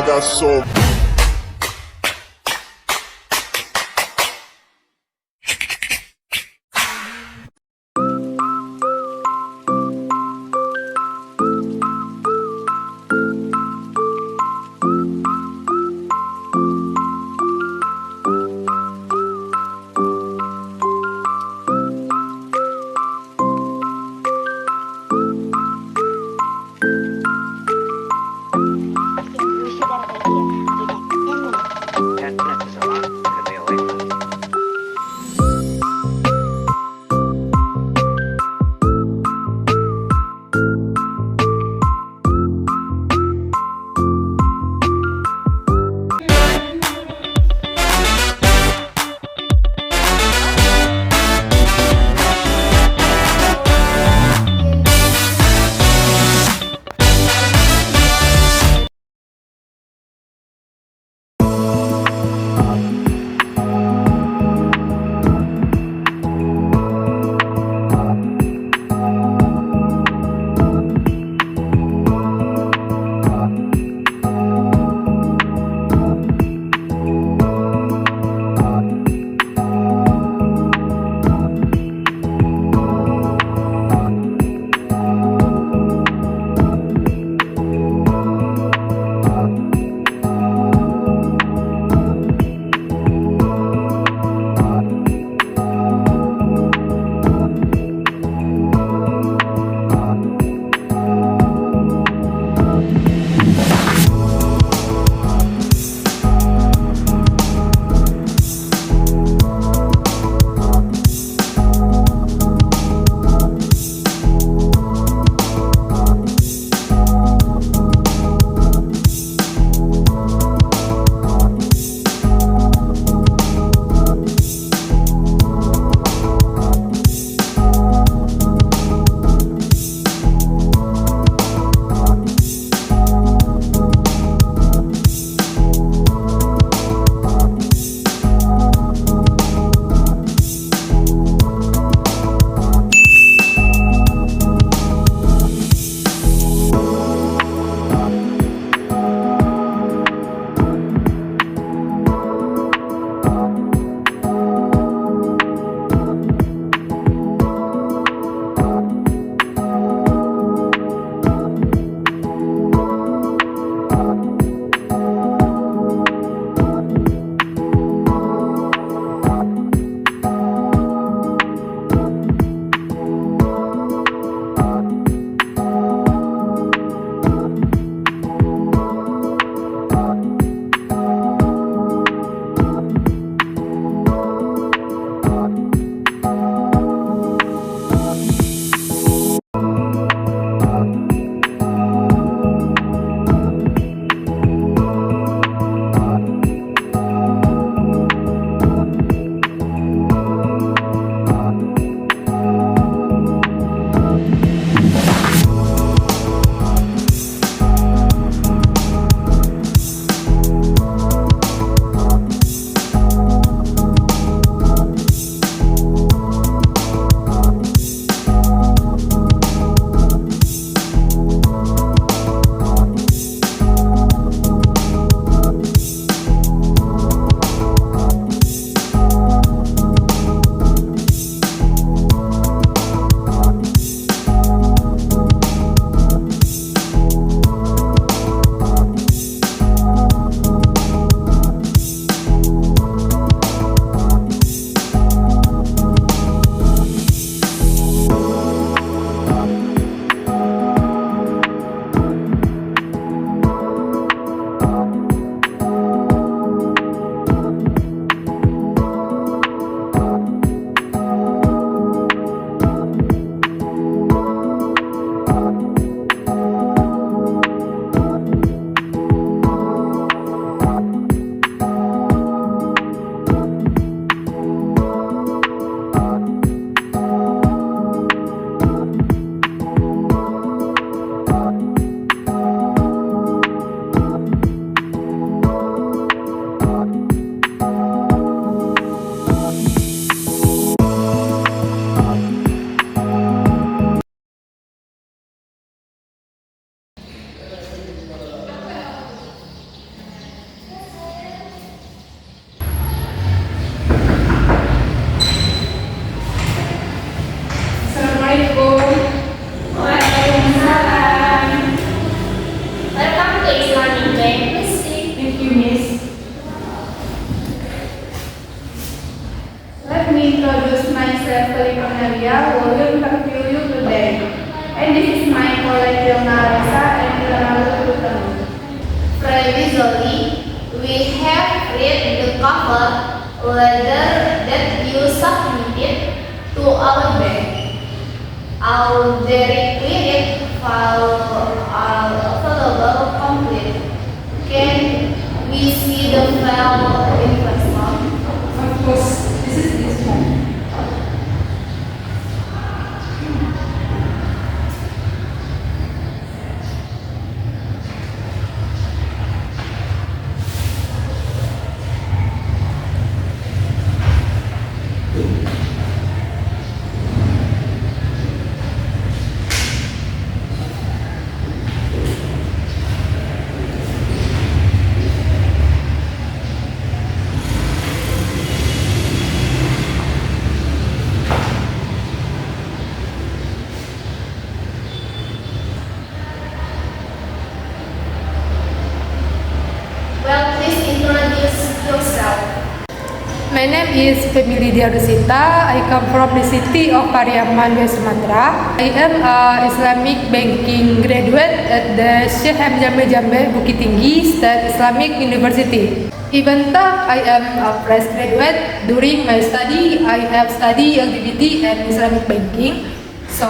got soul. Bullshit dari dia. Leslie Cornelia who will interview you today. And this is my colleague Yona Resa and Leonardo Gutemu. Previously, we have read the cover letter that you submitted to our bank. Our directory file are available complete. Can we see the file in person? Of course, this is this one. Well, please introduce yourself. My name is Femily Diarusita. I come from the city of Pariaman, West Sumatra. I am an Islamic banking graduate at the Syekh Hamzah Jambe Bukit Tinggi State Islamic University. Even though I am a fresh graduate, during my study I have studied LGBT and Islamic banking, so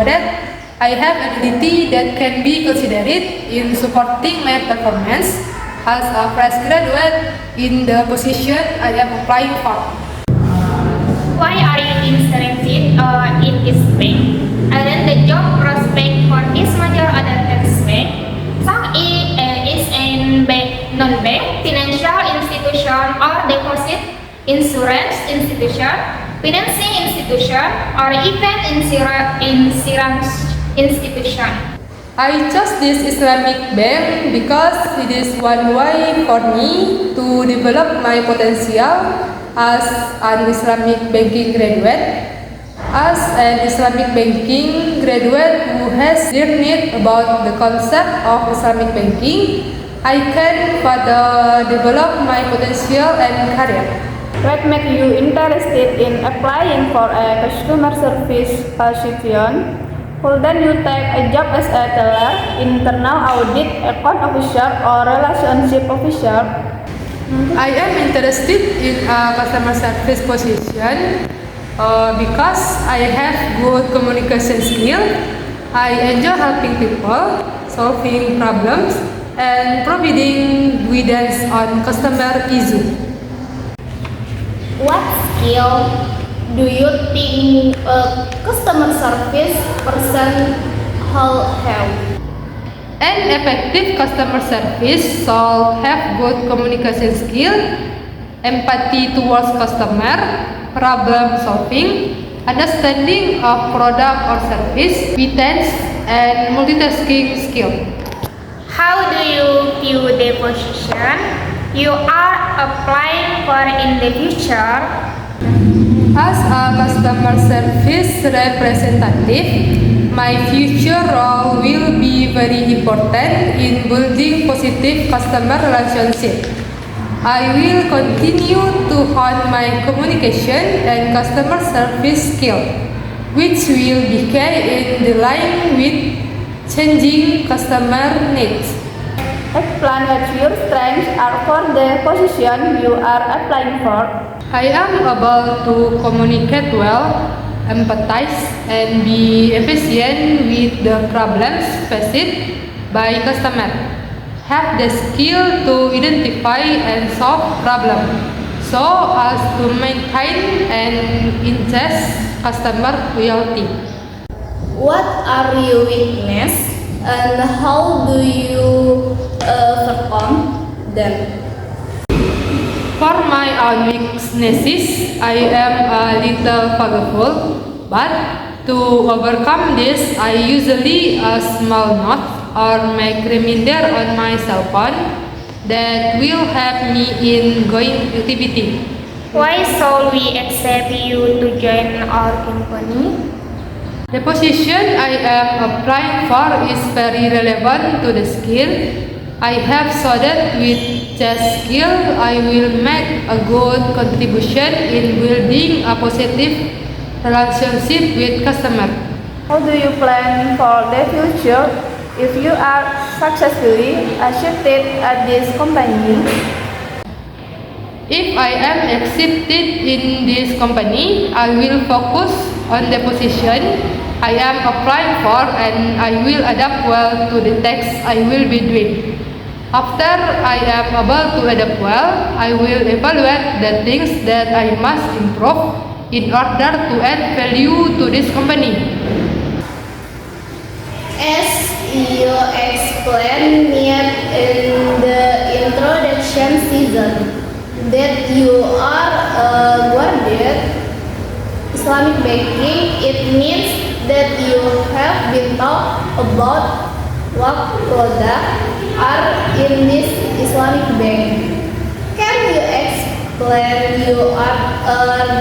that I have ability that can be considered in supporting my performance as a fresh graduate in the position I am applying for. Why are you interested in this bank? Aren't the job prospect for this major other tax bank? Some is in bank, non-bank, financial institution or deposit insurance institution, financing institution, or even insurance institution. I chose this Islamic bank because it is one way for me to develop my potential as an Islamic banking graduate. As an Islamic banking graduate who has learned about the concept of Islamic banking, I can further develop my potential and career. What makes you interested in applying for a customer service position? Couldn't you take a job as a teller, internal audit, account officer, or relationship officer? I am interested in a customer service position because I have good communication skill. I enjoy helping people, solving problems, and providing guidance on customer issues. What skill do you think a customer service person have? An effective customer service should have good communication skill, empathy towards customer, problem solving, understanding of product or service, competence, and multitasking skill. How do you view the position you are applying for in the future? As a customer service representative, my future role will be very important in building positive customer relationship. I will continue to hone my communication and customer service skill, which will be in the line with changing customer needs. Explain what your strengths are for the position you are applying for. I am able to communicate well, empathize, and be efficient with the problems faced by customers. Have the skill to identify and solve problems, so as to maintain and enhance customer loyalty. What are your weaknesses and how do you overcome them? For my own weaknesses, I am a little forgetful, but to overcome this, I usually a small note or make reminder on my cell phone that will help me in going activity. Why should we accept you to join our company? The position I am applying for is very relevant to the skill I have, so that with that skill I will make a good contribution in building a positive relationship with customer. How do you plan for the future if you are successfully accepted at this company? If I am accepted in this company, I will focus on the position I am applying for and I will adapt well to the tasks I will be doing. After I am able to adapt well, I will evaluate the things that I must improve in order to add value to this company. As you explained in the introduction season, that you are awarded Islamic banking, it means that you have been taught about what products are in this Islamic bank. Can you explain you are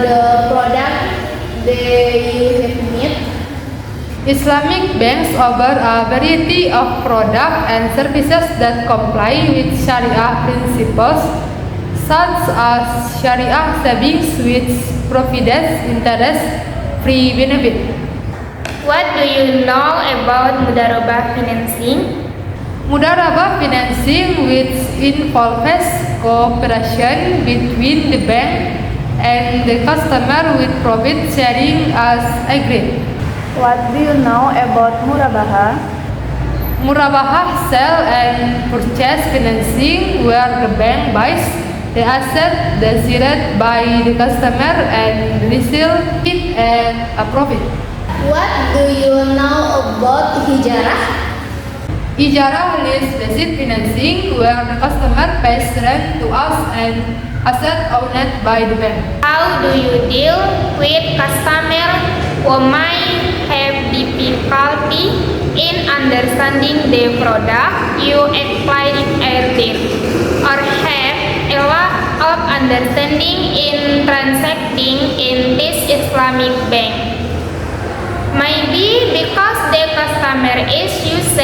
the product that you have met? Islamic banks offer a variety of products and services that comply with Sharia principles, such as Sharia savings with providence interest-free benefit. What do you know about Mudarabah financing? Mudarabah financing, which involves cooperation between the bank and the customer with profit sharing as agreed. What do you know about Murabaha? Murabaha sell and purchase financing, where the bank buys the asset desired by the customer and resell it at a profit. What do you know about Hijarah? Ijarah lease-based financing, where the customer pays rent to us and asset owned by the bank. How do you deal with customers who might have difficulty in understanding the product you explain earlier, or have a lack of understanding in transacting in this Islamic bank? Maybe because the customer is used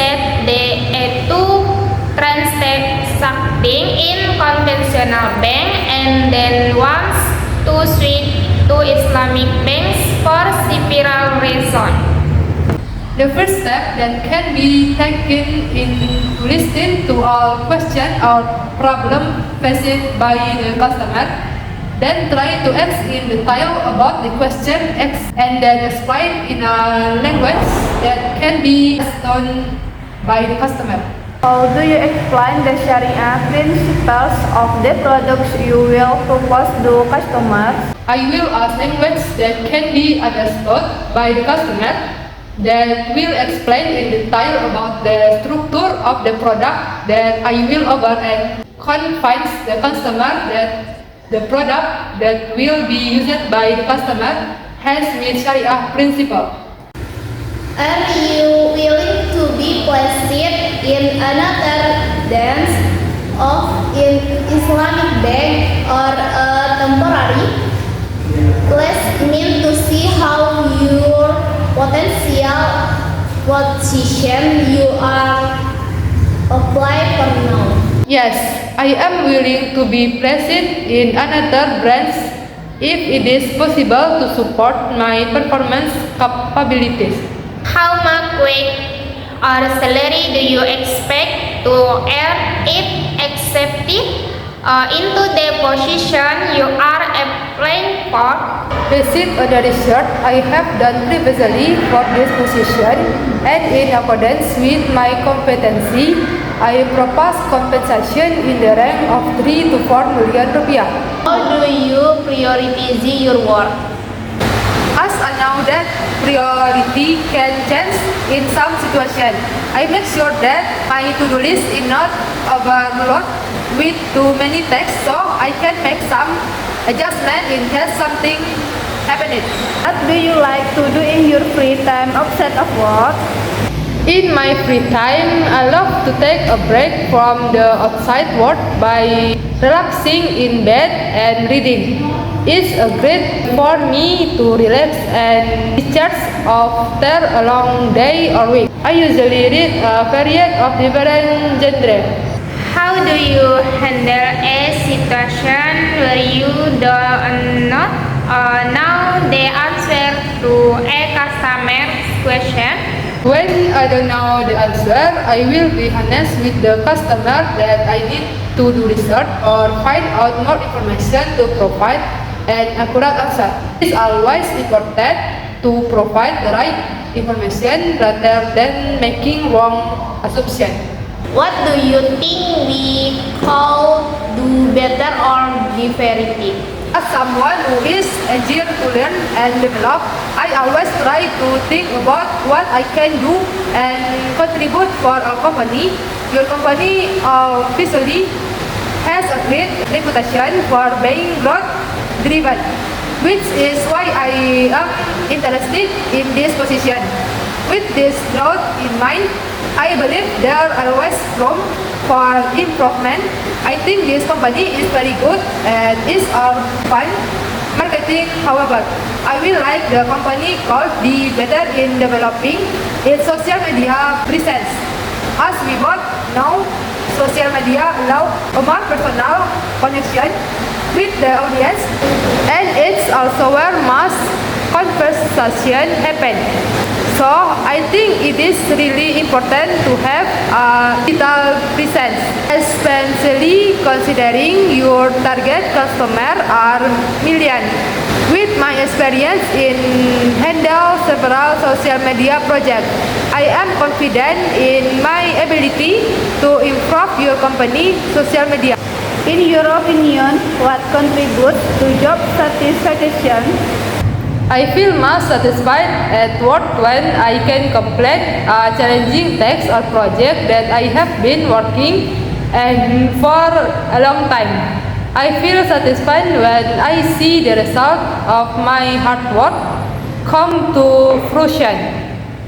to transacting in conventional bank and then wants to switch to Islamic banks for several reasons. The first step that can be taken is to listen to all questions or problems faced by the customer, then try to ask in detail about the question and then explain in a language that can be understood by the customer. How do you explain the Sharia principles of the products you will propose to customers? I will use language that can be understood by the customer, that will explain in detail about the structure of the product that I will offer and convince the customer that the product that will be used by the customer has with Sharia principle. Are you willing to be placed in another dance of in Islamic bank or a temporary place meant to see how your potential position you are apply for now? Yes, I am willing to be placed in another branch if it is possible to support my performance capabilities. How much wage or salary do you expect to earn if accepted into the position you are applying for? Based on the research I have done previously for this position and in accordance with my competency, I propose compensation in the range of 3 to 4 million rupiah. How do you prioritize your work? As I know that priority can change in some situation, I make sure that my to-do list is not overloaded with too many tasks, so I can make some adjustment in case something happened. What do you like to do in your free time outside of work? In my free time, I love to take a break from the outside world by relaxing in bed and reading. It's a great for me to relax and discharge after a long day or week. I usually read a variety of different genres. How do you handle a situation where you do not know the answer to a customer's question? When I don't know the answer, I will be honest with the customer that I need to do research or find out more information to provide an accurate answer. It's always important to provide the right information rather than making wrong assumption. What do you think we could do better or differently? As someone who is eager to learn and develop, I always try to think about what I can do and contribute for our company. Your company officially has a great reputation for being growth driven, which is why I am interested in this position. With this growth in mind, I believe there are always room for improvement. I think this company is very good and is all fun marketing. However, I will like the company could be better in developing its social media presence. As we both know, social media allow a more personal connection with the audience, and it's also where mass conversation happen. So I think it is really important to have a digital presence, especially considering your target customer are millions. With my experience in handle several social media projects, I am confident in my ability to improve your company social media. In your opinion, what contributes to job satisfaction? I feel most satisfied at work when I can complete a challenging task or project that I have been working and for a long time. I feel satisfied when I see the result of my hard work come to fruition.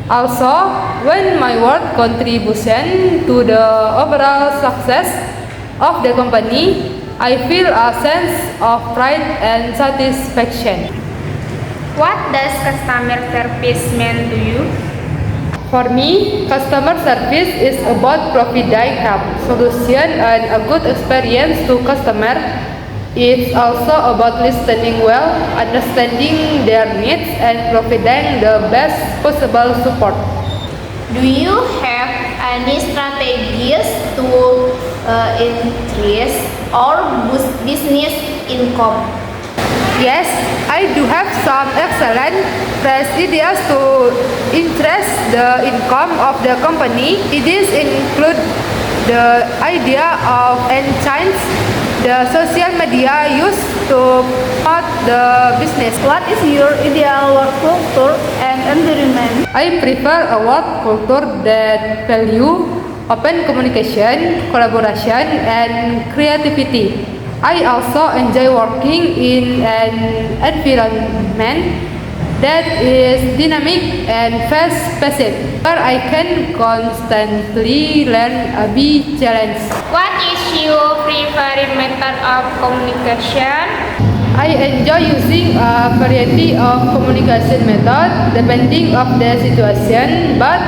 Also, when my work contribution to the overall success of the company, I feel a sense of pride and satisfaction. What does customer service mean to you? For me, customer service is about providing help, solution, and a good experience to customer. It's also about listening well, understanding their needs, and providing the best possible support. Do you have any strategies to increase or boost business income? Yes, I do have some excellent fresh ideas to increase the income of the company. It is include the idea of enhance the social media used to promote the business. What is your ideal work culture and environment? I prefer a work culture that value open communication, collaboration, and creativity. I also enjoy working in an environment that is dynamic and fast-paced, where I can constantly learn and be challenged. What is your preferred method of communication? I enjoy using a variety of communication methods depending on the situation, but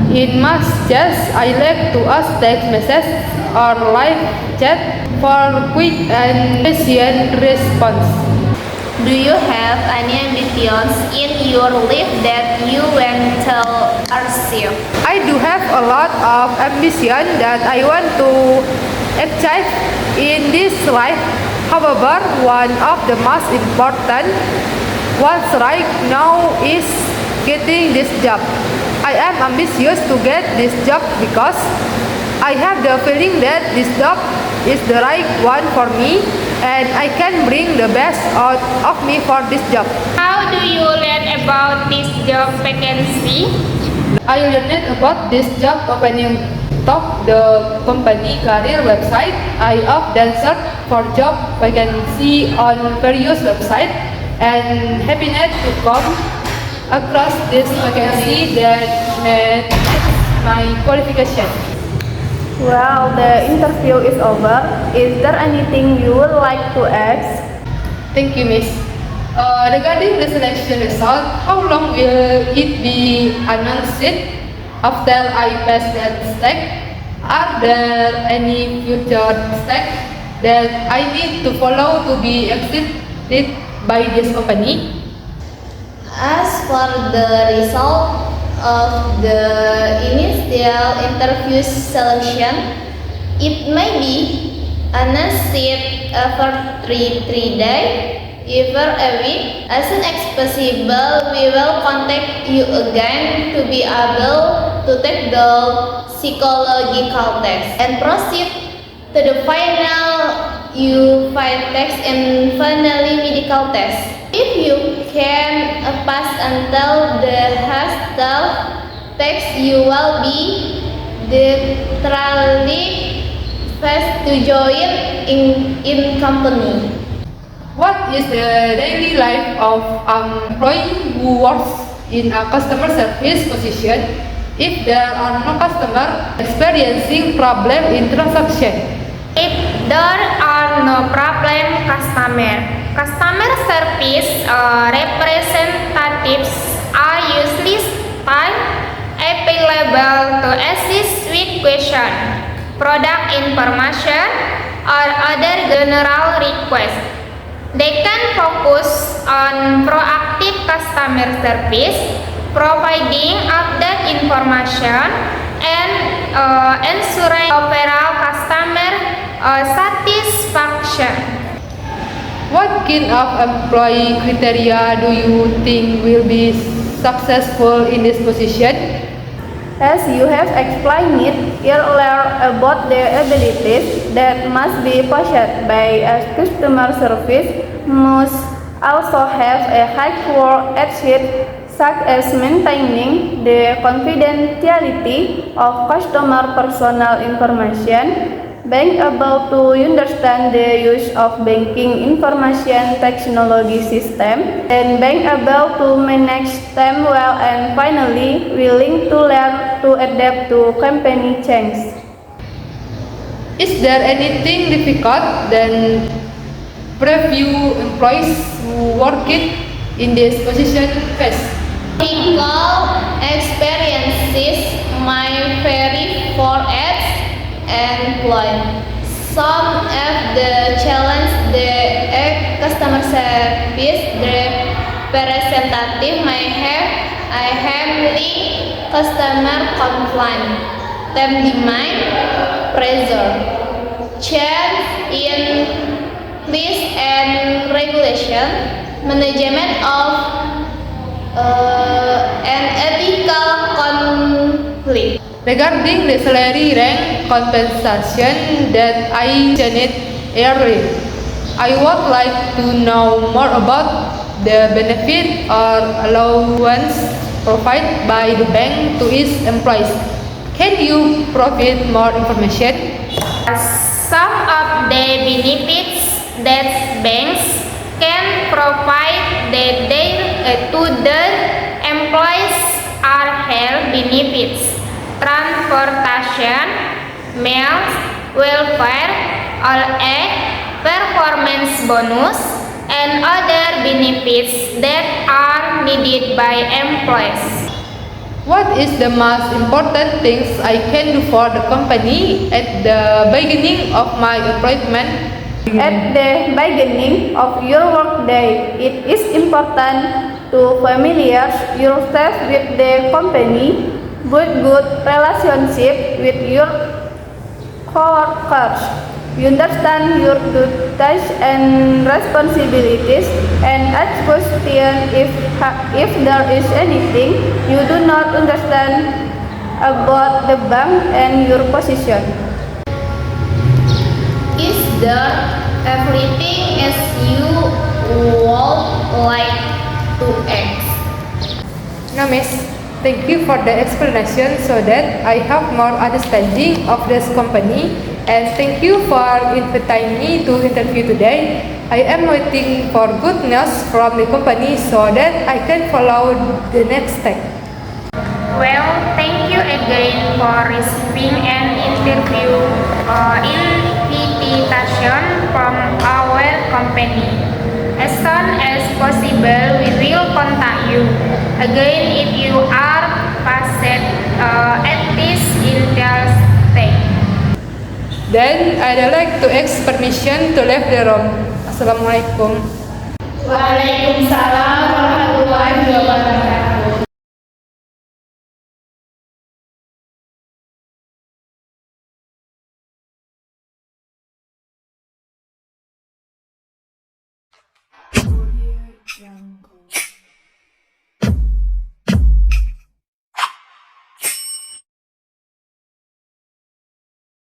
in most cases, I like to ask text message or live chat for quick and efficient response. Do you have any ambitions in your life that you want to achieve? I do have a lot of ambition that I want to achieve in this life. However, one of the most important ones right now is getting this job. I am ambitious to get this job because I have the feeling that this job is the right one for me and I can bring the best out of me for this job. How do you learn about this job vacancy? I learned about this job opening top the company career website. I often search for job vacancy on various websites and happiness to come across this vacancy that met my qualification. Well, the interview is over. Is there anything you would like to ask? Thank you, Miss. Regarding the selection result, how long will it be announced after I pass that step? Are there any future steps that I need to follow to be accepted by this company? As for the result of the initial interview selection, it may be announced every 3 days, even a week. As soon as possible, we will contact you again to be able to take the psychological test and proceed to the final U5 test and finally medical test. If you can pass until the hostel test, you will be literally fast to join in company. What is the daily life of an employee who works in a customer service position if there are no customer experiencing problem in transaction? If there are no problem, customer service representatives are usually available to assist with question, product information, or other general requests. They can focus on proactive customer service, providing update information, and ensuring overall customer satisfaction. What kind of employee criteria do you think will be successful in this position? As you have explained it earlier about the abilities that must be possessed by a customer service must also have a high work ethic, such as maintaining the confidentiality of customer personal information, being able to understand the use of banking information technology system, and being able to manage them well, and finally willing to learn to adapt to company change. Is there anything difficult than preview employees who work in this position face? Technical experiences may vary for each employee. Some of the challenge the customer service representative may have a handling customer complaint, time demand, pressure, change in police and regulation, management of an ethical conflict. Regarding the salary rank compensation that I mentioned earlier, I would like to know more about the benefit or allowance provided by the bank to its employees. Can you provide more information? Some of the benefits that banks can provide to their employees are health benefits, transportation, meals, welfare, all age, performance bonus, and other benefits that are needed by employees. What is the most important things I can do for the company at the beginning of my employment? At the beginning of your workday, it is important to familiarize yourself with the company, build good relationship with your coworkers. You understand your duties and responsibilities, and ask questions if there is anything you do not understand about the bank and your position. Is there everything as you would like to ask? No, miss. Thank you for the explanation so that I have more understanding of this company, and thank you for inviting me to interview today. I am waiting for good news from the company so that I can follow the next step. Well, thank you again for receiving an interview invitation from our company. As soon as possible, we will contact you again if you are passed at this interview stage. Then I'd like to ask permission to leave the room. Assalamualaikum. Waalaikumsalam warahmatullahi wabarakatuh. wabarakatuh. Audio Jungle.